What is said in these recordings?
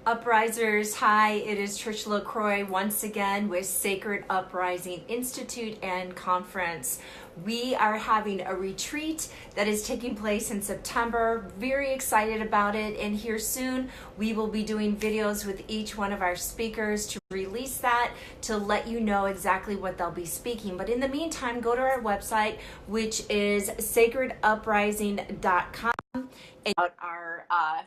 Uprisers, hi, it is Trisha Lacroix once again with Sacred Uprising Institute and Conference. We are having a retreat that is taking place in September. Very excited about it, and here soon we will be doing videos with each one of our speakers to release that, to let you know exactly what they'll be speaking. But in the meantime, go to our website, which is sacreduprising.com, about our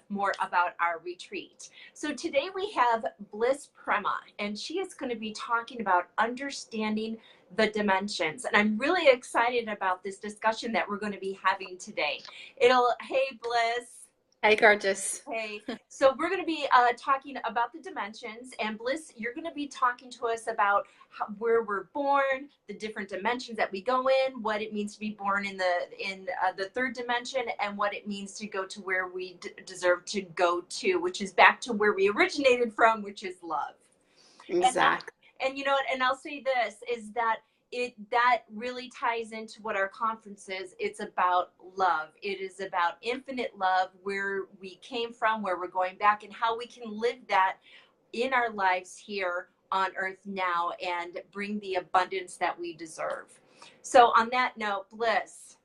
more about our retreat. So today we have Bliss Prema, and she is going to be talking about understanding the dimensions. And I'm really excited about this discussion that we're going to be having today. Hey Bliss. Hey, gorgeous. Hey, so we're going to be talking about the dimensions, and Bliss, you're going to be talking to us about where we're born, the different dimensions that we go in, what it means to be born in the third dimension, and what it means to go to where we deserve to go to, which is back to where we originated from, which is love. Exactly. And you know what? And I'll say this is that that really ties into what our conference is. It's about love. It is about infinite love, where we came from, where we're going back, and how we can live that in our lives here on earth now and bring the abundance that we deserve. So on that note, Bliss,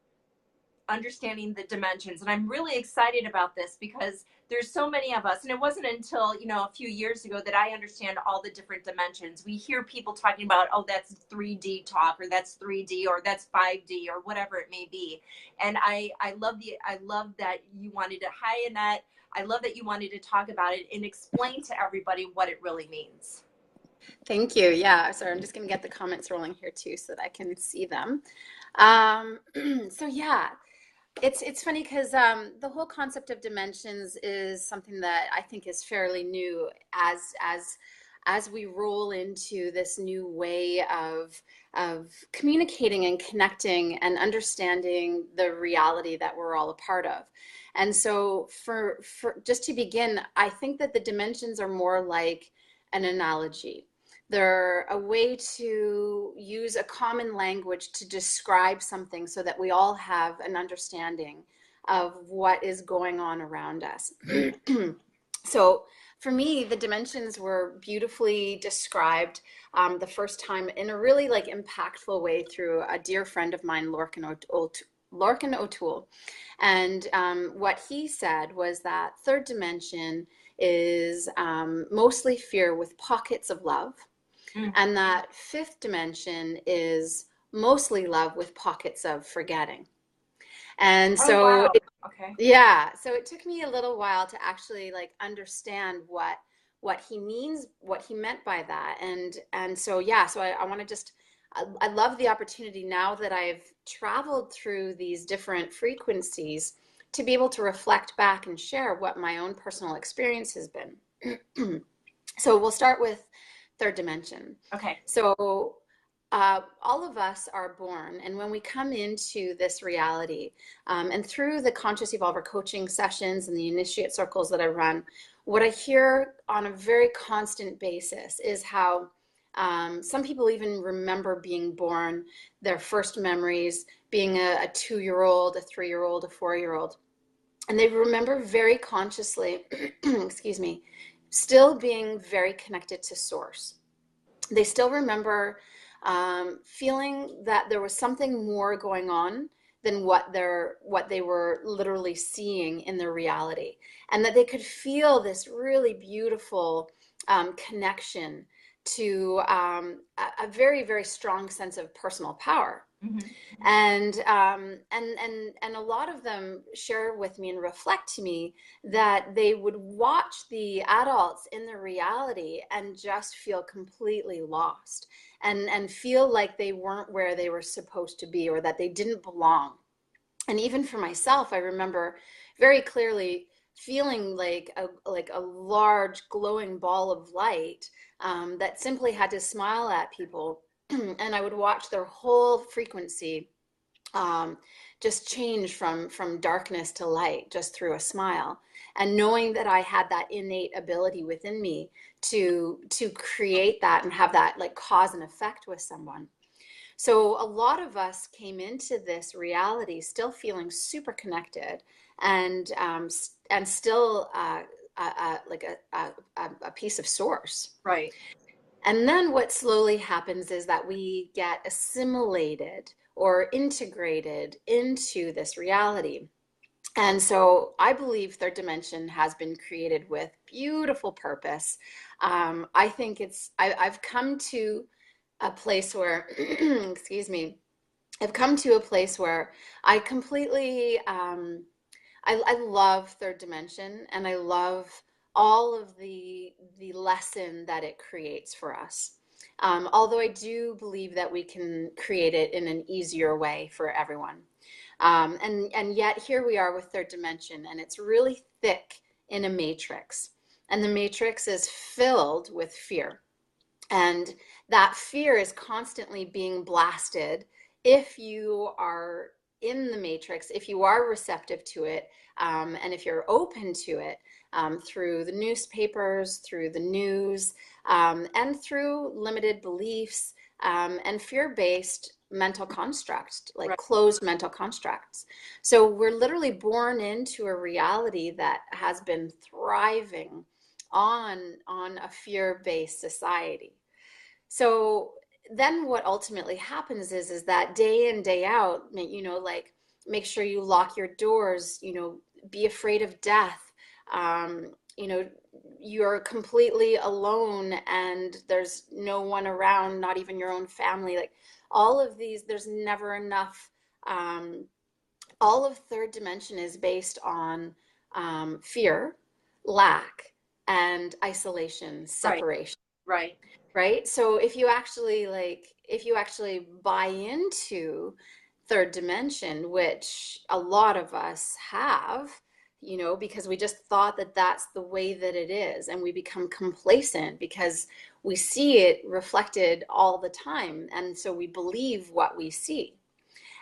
understanding the dimensions. And I'm really excited about this because there's so many of us, and it wasn't until, a few years ago that I understand all the different dimensions. We hear people talking about, oh, that's 3D talk, or that's 3D, or that's 5D, or whatever it may be. And I love that you wanted to, hi Annette, I love that you wanted to talk about it and explain to everybody what it really means. Thank you. Yeah, sorry, I'm just going to get the comments rolling here too so that I can see them. So yeah, it's funny because the whole concept of dimensions is something that I think is fairly new as we roll into this new way of communicating and connecting and understanding the reality that we're all a part of. And so for just to begin, I think that the dimensions are more like an analogy. They're a way to use a common language to describe something so that we all have an understanding of what is going on around us. So for me, the dimensions were beautifully described the first time in a really impactful way through a dear friend of mine, Lorcan O'Toole. And what he said was that third dimension is mostly fear with pockets of love. And that fifth dimension is mostly love with pockets of forgetting. And so, wow. Okay. Yeah, so it took me a little while to actually understand what he means, what he meant by that. And so, yeah, so I want to just, I love the opportunity now that I've traveled through these different frequencies to be able to reflect back and share what my own personal experience has been. So we'll start with third dimension. Okay. So all of us are born, and when we come into this reality, and through the Conscious Evolver coaching sessions and the initiate circles that I run, what I hear on a very constant basis is how some people even remember being born, their first memories being a 2-year-old, a 3-year-old, a 4-year-old. And they remember very consciously, excuse me, still being very connected to source. They still remember feeling that there was something more going on than what they were literally seeing in their reality, and that they could feel this really beautiful connection to a very, very strong sense of personal power. Mm-hmm. And a lot of them share with me and reflect to me that they would watch the adults in their reality and just feel completely lost and feel like they weren't where they were supposed to be, or that they didn't belong. And even for myself, I remember very clearly feeling like a large glowing ball of light that simply had to smile at people. And I would watch their whole frequency just change from darkness to light just through a smile. And knowing that I had that innate ability within me to create that and have that cause and effect with someone. So a lot of us came into this reality still feeling super connected and still like a piece of source. Right. And then what slowly happens is that we get assimilated or integrated into this reality. And so I believe third dimension has been created with beautiful purpose. I think I've come to a place where, excuse me, I've come to a place where I completely, I love third dimension, and I love all of the lesson that it creates for us. Although I do believe that we can create it in an easier way for everyone. And yet here we are with third dimension, and it's really thick in a matrix. And the matrix is filled with fear. And that fear is constantly being blasted if you are in the matrix, if you are receptive to it, and if you're open to it, through the newspapers, through the news, and through limited beliefs, and fear-based mental constructs, like Right. closed mental constructs. So we're literally born into a reality that has been thriving on a fear-based society. So then what ultimately happens is that day in, day out, like make sure you lock your doors, be afraid of death. You're completely alone and there's no one around, not even your own family. Like all of these, there's never enough. All of third dimension is based on fear, lack, and isolation, Right. separation. Right. Right? So if you actually buy into third dimension, which a lot of us have, because we just thought that that's the way that it is, and we become complacent because we see it reflected all the time, and so we believe what we see.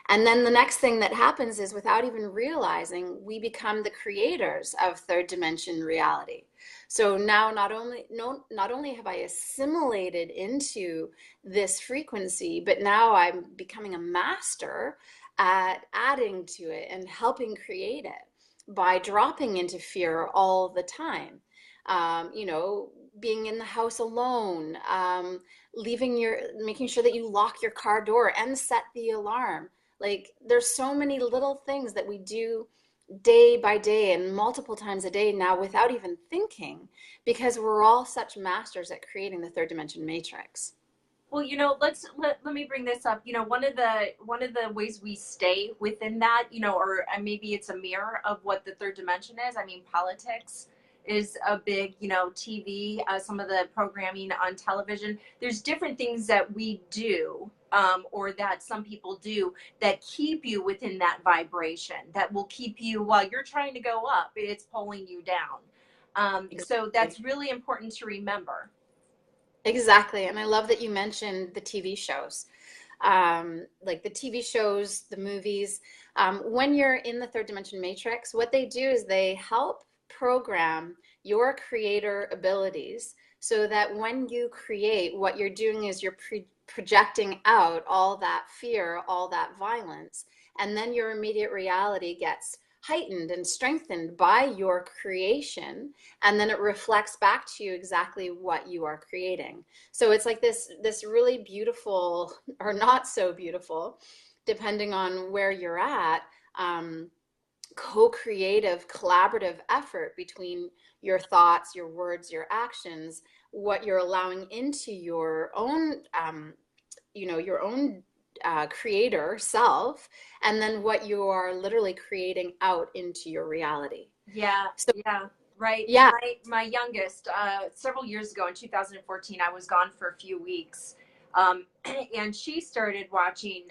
And then the next thing that happens is, without even realizing, we become the creators of third dimension reality. So now not only have I assimilated into this frequency, but now I'm becoming a master at adding to it and helping create it by dropping into fear all the time. Being in the house alone, making sure that you lock your car door and set the alarm. Like there's so many little things that we do day by day and multiple times a day now without even thinking, because we're all such masters at creating the third dimension matrix. Well, let me bring this up. One of the ways we stay within that, or maybe it's a mirror of what the third dimension is. I mean, politics is a big, TV, some of the programming on television. There's different things that we do, or that some people do, that keep you within that vibration, that will keep you while you're trying to go up, it's pulling you down. So Exactly. that's really important to remember. Exactly. And I love that you mentioned the TV shows. Like the TV shows, the movies. When you're in the third dimension matrix, what they do is they help program your creator abilities so that when you create, what you're doing is you're projecting out all that fear, all that violence, and then your immediate reality gets heightened and strengthened by your creation, and then it reflects back to you exactly what you are creating. So it's like this really beautiful, or not so beautiful, depending on where you're at, co-creative, collaborative effort between your thoughts, your words, your actions, what you're allowing into your own, your own creator self, and then what you are literally creating out into your reality. Yeah, So, yeah, right. yeah. My youngest, several years ago in 2014, I was gone for a few weeks, and she started watching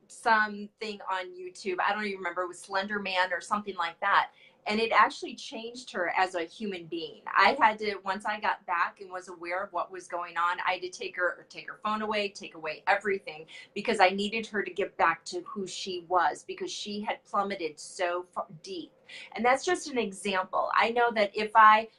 something on YouTube. I don't even remember. It was Slender Man or something like that. And it actually changed her as a human being. I had to, once I got back and was aware of what was going on, I had to take her phone away, take away everything, because I needed her to get back to who she was, because she had plummeted so far, deep. And that's just an example. I know that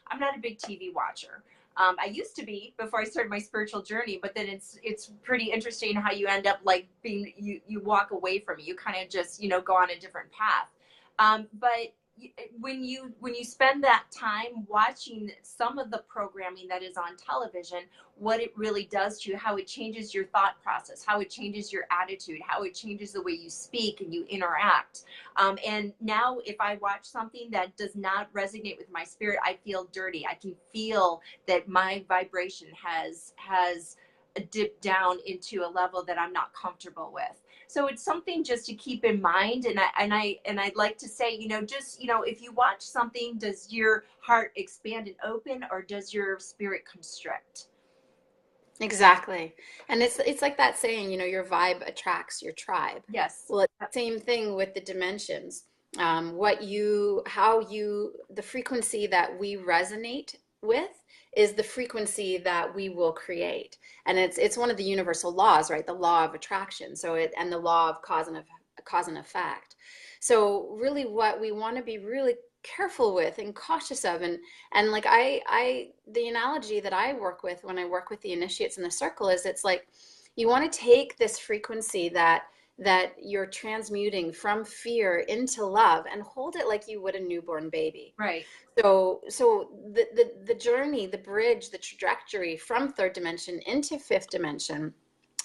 I'm not a big TV watcher. I used to be before I started my spiritual journey, but then it's pretty interesting how you end up like being, you walk away from it. You kind of just, go on a different path. But when you spend that time watching some of the programming that is on television, what it really does to you, how it changes your thought process, how it changes your attitude, how it changes the way you speak and you interact. And now if I watch something that does not resonate with my spirit, I feel dirty. I can feel that my vibration has dipped down into a level that I'm not comfortable with. So it's something just to keep in mind. And I'd like to say, just, if you watch something, does your heart expand and open, or does your spirit constrict? Exactly. And it's like that saying, your vibe attracts your tribe. Yes. Well, it's the same thing with the dimensions. The frequency that we resonate with is the frequency that we will create. And it's one of the universal laws, right? The law of attraction. And the law of cause and effect. So really what we want to be really careful with and cautious of, and like the analogy that I work with when I work with the initiates in the circle is, it's like you want to take this frequency that you're transmuting from fear into love and hold it like you would a newborn baby. Right. So the journey, the bridge, the trajectory from third dimension into fifth dimension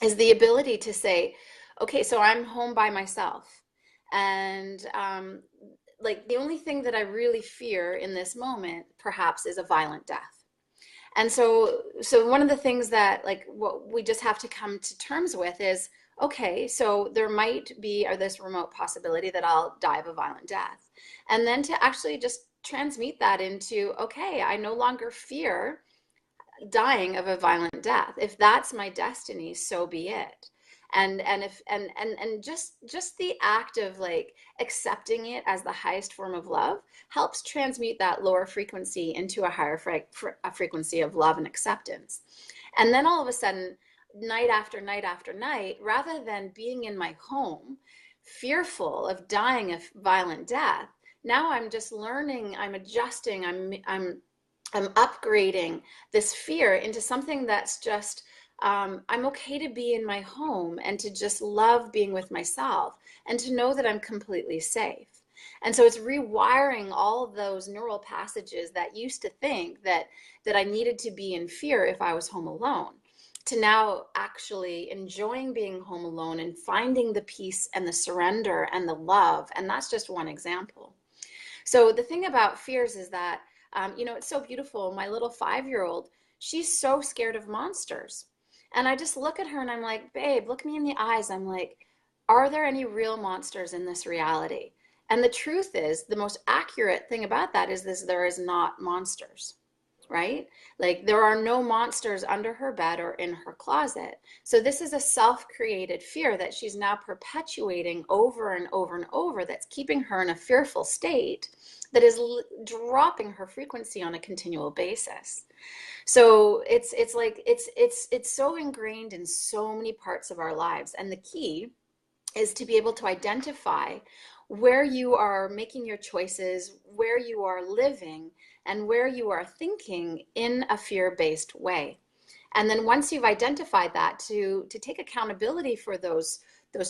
is the ability to say, okay, so I'm home by myself, and like the only thing that I really fear in this moment perhaps is a violent death. And so one of the things that, like, what we just have to come to terms with is, okay, so there might be, or this remote possibility that I'll die of a violent death. And then to actually just transmute that into, okay, I no longer fear dying of a violent death. If that's my destiny, so be it. And just the act of like accepting it as the highest form of love helps transmute that lower frequency into a higher frequency of love and acceptance. And then all of a sudden, night after night after night, rather than being in my home fearful of dying a violent death, now I'm just learning, I'm adjusting, I'm upgrading this fear into something that's just, I'm okay to be in my home and to just love being with myself and to know that I'm completely safe. And so it's rewiring all of those neural passages that used to think that I needed to be in fear if I was home alone, to now actually enjoying being home alone and finding the peace and the surrender and the love. And that's just one example. So the thing about fears is that, it's so beautiful. My little 5-year-old, she's so scared of monsters. And I just look at her and I'm like, babe, look me in the eyes. I'm like, are there any real monsters in this reality? And the truth is, the most accurate thing about that is there is not monsters, right? Like there are no monsters under her bed or in her closet. So this is a self-created fear that she's now perpetuating over and over and over, that's keeping her in a fearful state that is dropping her frequency on a continual basis. So it's so ingrained in so many parts of our lives. And the key is to be able to identify where you are making your choices, where you are living, and where you are thinking in a fear-based way. And then once you've identified that, to take accountability for those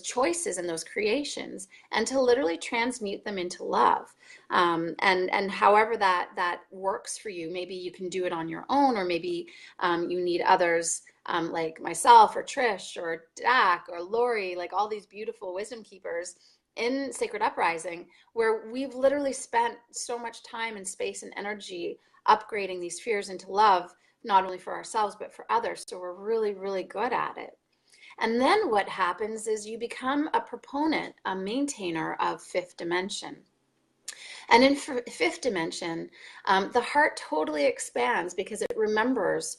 choices and those creations, and to literally transmute them into love. And however that works for you, maybe you can do it on your own, or maybe you need others, like myself or Trish or Dak or Lori, like all these beautiful wisdom keepers in Sacred Uprising, where we've literally spent so much time and space and energy upgrading these fears into love, not only for ourselves, but for others. So we're really, really good at it. And then what happens is you become a proponent, a maintainer of fifth dimension. And in fifth dimension, the heart totally expands because it remembers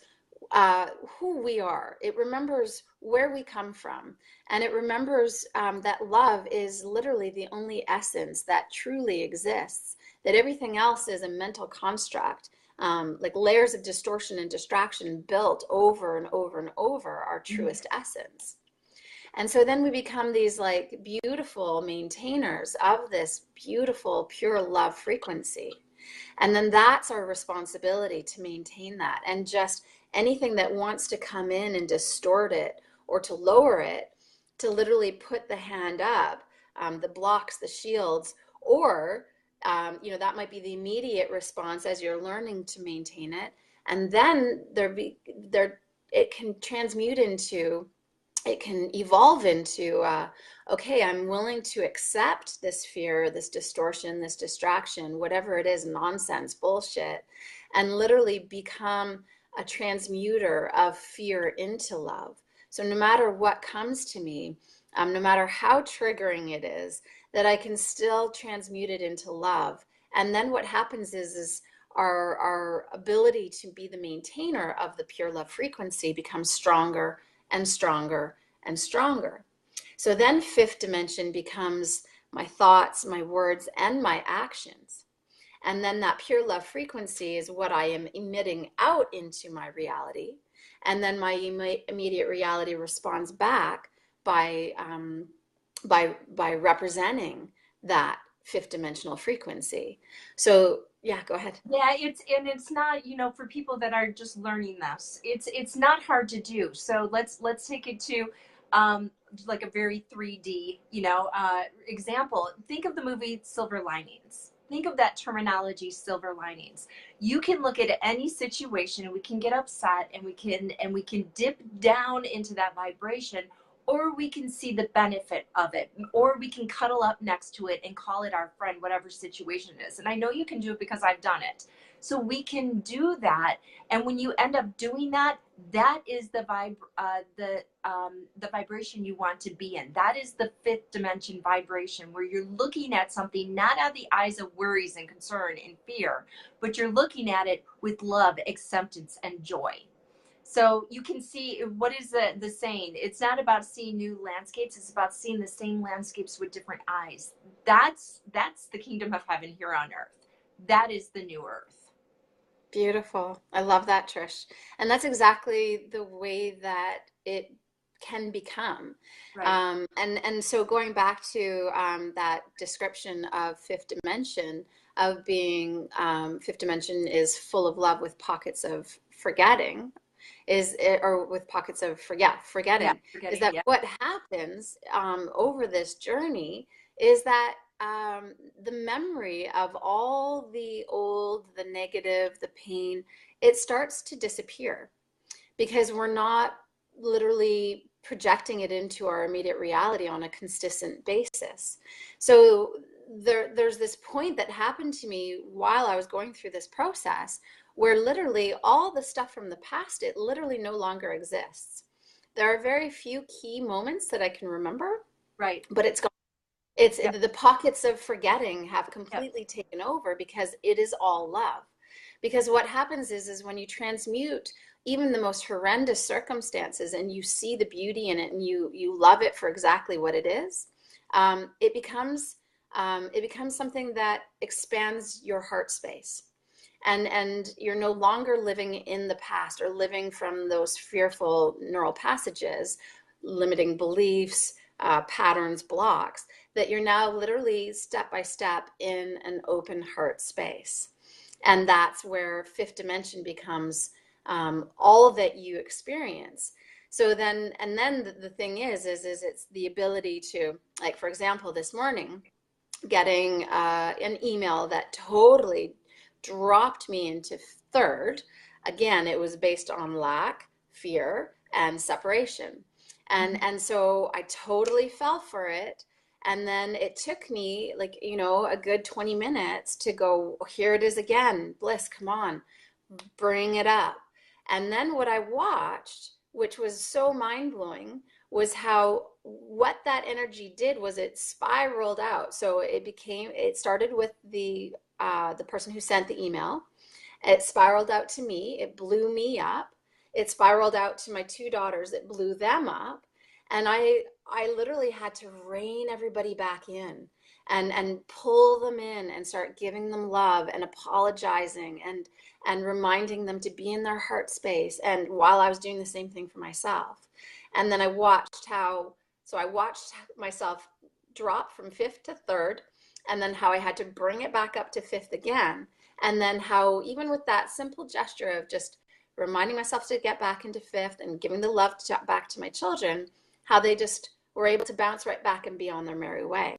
who we are. It remembers where we come from. And it remembers that love is literally the only essence that truly exists, that everything else is a mental construct, like layers of distortion and distraction built over and over and over our truest essence. And so then we become these like beautiful maintainers of this beautiful, pure love frequency. And then that's our responsibility, to maintain that. And just anything that wants to come in and distort it or to lower it, to literally put the hand up, the blocks, the shields, or you know, that might be the immediate response as you're learning to maintain it. And then it can transmute into, it can evolve into, okay, I'm willing to accept this fear, this distortion, this distraction, whatever it is, nonsense, bullshit, and literally become a transmuter of fear into love. So no matter what comes to me, no matter how triggering it is, that I can still transmute it into love. And then what happens is our ability to be the maintainer of the pure love frequency becomes stronger and stronger and stronger. So then fifth dimension becomes my thoughts, my words, and my actions. And then that pure love frequency is what I am emitting out into my reality. And then my immediate reality responds back by representing that fifth dimensional frequency. So yeah, go ahead. Yeah, it's not, you know, for people that are just learning this, it's not hard to do. So let's take it to like a very 3D, you know, example. Think of the movie Silver Linings. Think of that terminology, silver linings. You can look at any situation and we can get upset and we can dip down into that vibration, or we can see the benefit of it, or we can cuddle up next to it and call it our friend, whatever situation it is. And I know you can do it because I've done it. So we can do that. And when you end up doing that, that is the vibration you want to be in. That is the fifth dimension vibration, where you're looking at something not out of the eyes of worries and concern and fear, but you're looking at it with love, acceptance, and joy. So you can see, what is the saying? It's not about seeing new landscapes. It's about seeing the same landscapes with different eyes. That's the kingdom of heaven here on earth. That is the new earth. Beautiful. I love that, Trish. And that's exactly the way that it can become. Right. And so going back to that description of fifth dimension, of being fifth dimension is full of love with pockets of forgetting, or with pockets of forgetting, Yeah, forgetting, is that yeah. what happens over this journey is that the memory of all the old, the negative, the pain, it starts to disappear because we're not literally projecting it into our immediate reality on a consistent basis. So there's this point that happened to me while I was going through this process, where literally all the stuff from the past, it literally no longer exists. There are very few key moments that I can remember, Right. but it's gone. Yep. The pockets of forgetting have Yep. completely taken over because it is all love. Because what happens is when you transmute even the most horrendous circumstances and you see the beauty in it and you love it for exactly what it is, it becomes something that expands your heart space. And you're no longer living in the past or living from those fearful neural passages, limiting beliefs, patterns, blocks, that you're now literally step by step in an open heart space. And that's where fifth dimension becomes all that you experience. So then, and then the thing is it's the ability to, like, for example, this morning, getting an email that totally dropped me into third. Again, it was based on lack, fear, and separation. And so I totally fell for it. And then it took me, like, you know, a good 20 minutes to go, here it is again. Bliss, come on, bring it up. And then what I watched, which was so mind-blowing, was how what that energy did was it spiraled out. So it started with the person who sent the email. It spiraled out to me. It blew me up. It spiraled out to my two daughters. It blew them up. And I literally had to rein everybody back in and pull them in and start giving them love and apologizing and reminding them to be in their heart space. And while I was doing the same thing for myself. And then I watched myself drop from fifth to third, and then how I had to bring it back up to fifth again. And then how, even with that simple gesture of just reminding myself to get back into fifth and giving the love back to my children, how they just were able to bounce right back and be on their merry way.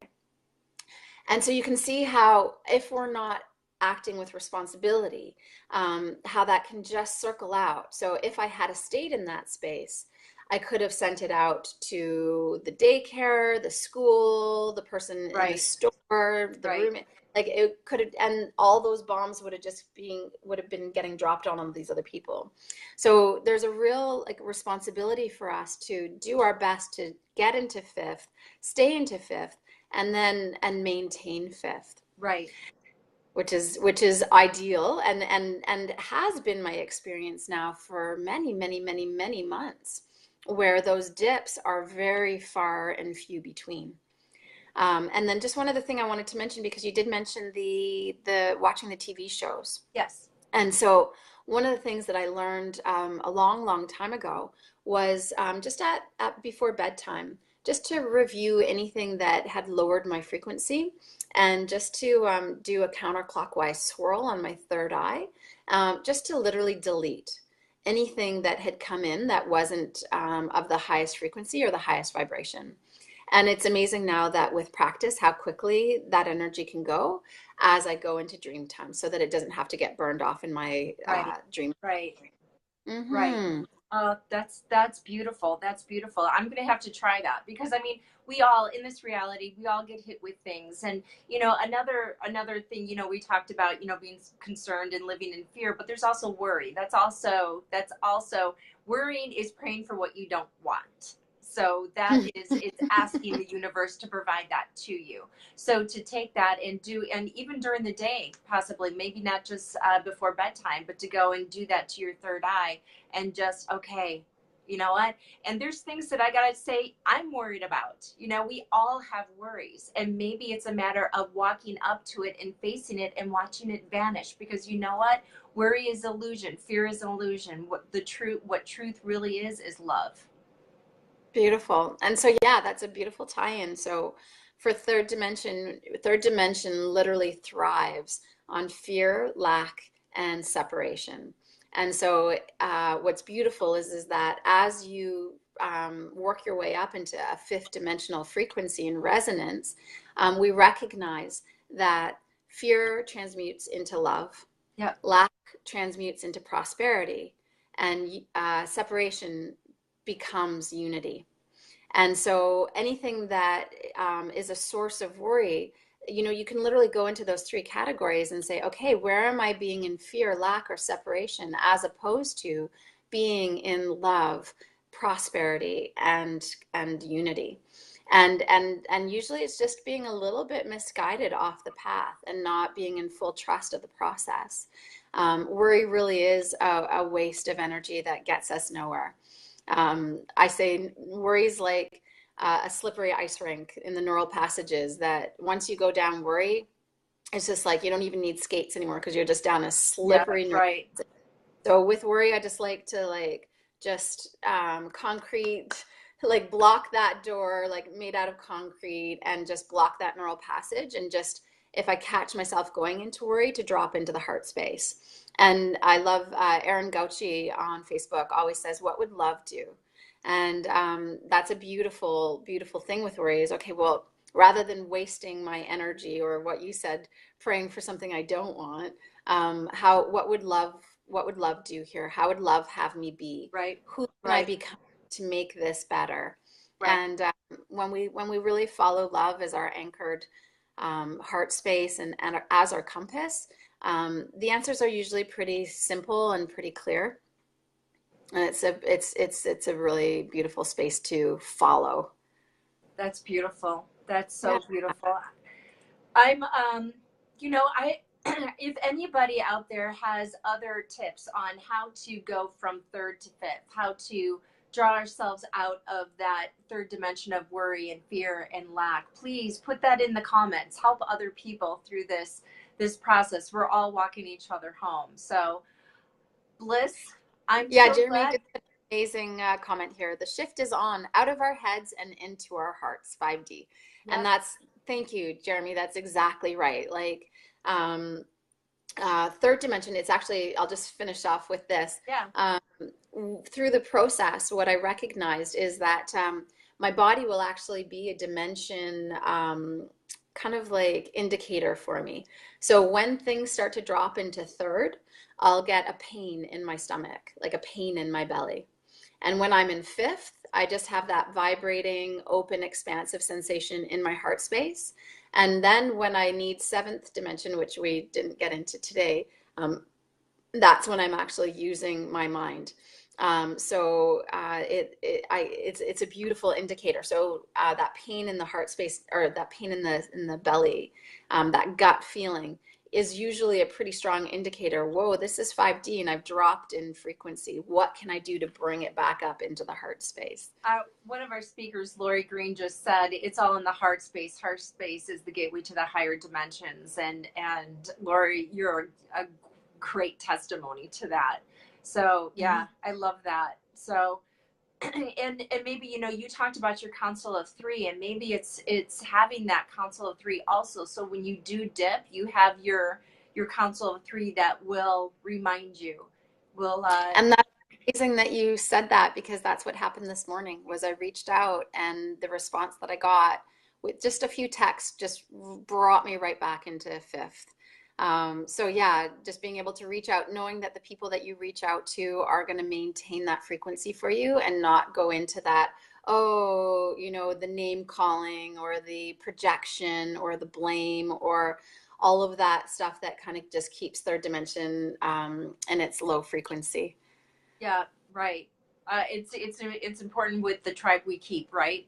And so you can see how, if we're not acting with responsibility, how that can just circle out. So if I had stayed in that space, I could have sent it out to the daycare, the school, the person in the Right. store, the Right. room. Like it could have, and all those bombs would have been getting dropped on all these other people. So there's a real like responsibility for us to do our best to get into fifth, stay into fifth, and maintain fifth, Right. which is ideal, and has been my experience now for many, many, many, many months, where those dips are very far and few between. And then just one other thing I wanted to mention, because you did mention the watching the TV shows. Yes. And so one of the things that I learned a long, long time ago was just at before bedtime, just to review anything that had lowered my frequency, and just to do a counterclockwise swirl on my third eye, just to literally delete anything that had come in that wasn't of the highest frequency or the highest vibration. And it's amazing now that with practice, how quickly that energy can go as I go into dream time, so that it doesn't have to get burned off in my Right. dream. Right. Right. Mm-hmm. That's beautiful. That's beautiful. I'm gonna have to try that, because I mean, we all in this reality, we all get hit with things. And another thing, we talked about, being concerned and living in fear, but there's also worry. That's also worrying is praying for what you don't want. So that is, it's asking the universe to provide that to you. So to take that and do, and even during the day, possibly, maybe not just before bedtime, but to go and do that to your third eye, and just, okay, you know what? And there's things that I gotta say I'm worried about. We all have worries, and maybe it's a matter of walking up to it and facing it and watching it vanish. Because you know what? Worry is illusion. Fear is an illusion. What truth really is love. Beautiful. And so, yeah, that's a beautiful tie-in. So for third dimension literally thrives on fear, lack, and separation. And so what's beautiful is that as you work your way up into a fifth dimensional frequency and resonance, we recognize that fear transmutes into love, Yeah. lack transmutes into prosperity, and separation becomes unity. And so anything that is a source of worry, you can literally go into those three categories and say, okay, where am I being in fear, lack, or separation, as opposed to being in love, prosperity, and unity. And usually it's just being a little bit misguided off the path and not being in full trust of the process. Worry really is a waste of energy that gets us nowhere. I say worry's like a slippery ice rink in the neural passages, that once you go down worry, it's just like you don't even need skates anymore, because you're just down a Yeah. slippery neural. Right. So with worry, I just like to just concrete, like block that door, like made out of concrete, and just block that neural passage. And just, if I catch myself going into worry, to drop into the heart space. And I love Erin Gauchi on Facebook always says, what would love do? And that's a beautiful, beautiful thing with worry is, okay, well, rather than wasting my energy, or what you said, praying for something I don't want, what would love do here? How would love have me be? Right. Who can I Right. become to make this better? Right. And when we really follow love as our anchored heart space, and as our compass, the answers are usually pretty simple and pretty clear. And it's a really beautiful space to follow. That's beautiful. That's Yeah. so beautiful. I'm, I, if anybody out there has other tips on how to go from third to fifth, how to draw ourselves out of that third dimension of worry and fear and lack, please put that in the comments. Help other people through this process. We're all walking each other home. So, Bliss, I'm Yeah, so Jeremy glad. did an amazing comment here. The shift is on, out of our heads and into our hearts, 5D. And Yep. thank you, Jeremy. That's exactly right. Like, third dimension, it's actually, I'll just finish off with this. Yeah. Through the process, what I recognized is that my body will actually be a dimension kind of like indicator for me. So when things start to drop into third, I'll get a pain in my stomach, like a pain in my belly. And when I'm in fifth, I just have that vibrating, open, expansive sensation in my heart space. And then when I need seventh dimension, which we didn't get into today, that's when I'm actually using my mind. It's a beautiful indicator. So that pain in the heart space, or that pain in the belly, that gut feeling is usually a pretty strong indicator. Whoa, this is 5D and I've dropped in frequency. What can I do to bring it back up into the heart space? One of our speakers, Lori Green, just said it's all in the heart space. Heart space is the gateway to the higher dimensions. And Lori, you're a great testimony to that. So yeah, I love that. So and maybe, you know, you talked about your council of three, and maybe it's having that council of three also. So when you do dip, you have your council of three that will remind you. Will And that's amazing that you said that, because that's what happened this morning. Was I reached out, and the response that I got with just a few texts just brought me right back into fifth. So yeah, just being able to reach out, knowing that the people that you reach out to are going to maintain that frequency for you and not go into that, oh, you know, the name calling or the projection or the blame or all of that stuff that kind of just keeps third dimension and its low frequency. Yeah, right. It's important with the tribe we keep, right?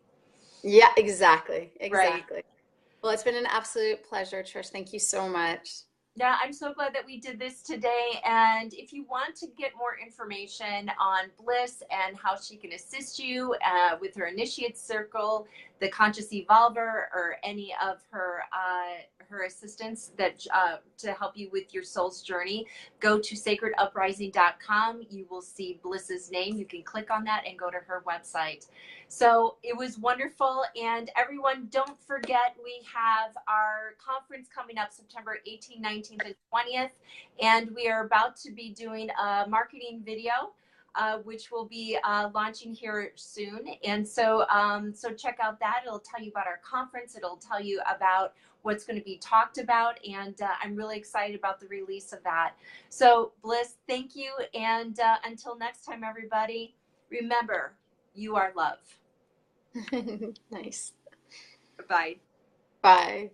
Yeah, exactly. Right. Exactly. Well, it's been an absolute pleasure, Trish. Thank you so much. Yeah, I'm so glad that we did this today. And if you want to get more information on Bliss and how she can assist you with her initiate circle, the conscious evolver, or any of her assistants that to help you with your soul's journey, go to sacreduprising.com. You will see Bliss's name. You can click on that and go to her website. So it was wonderful. And everyone, don't forget, we have our conference coming up September 18th, 19th, and 20th. And we are about to be doing a marketing video, which will be launching here soon. And so, so check out that. It'll tell you about our conference. It'll tell you about what's going to be talked about. And I'm really excited about the release of that. So Bliss, thank you. And until next time, everybody, remember, you are love. Nice. Bye. Bye.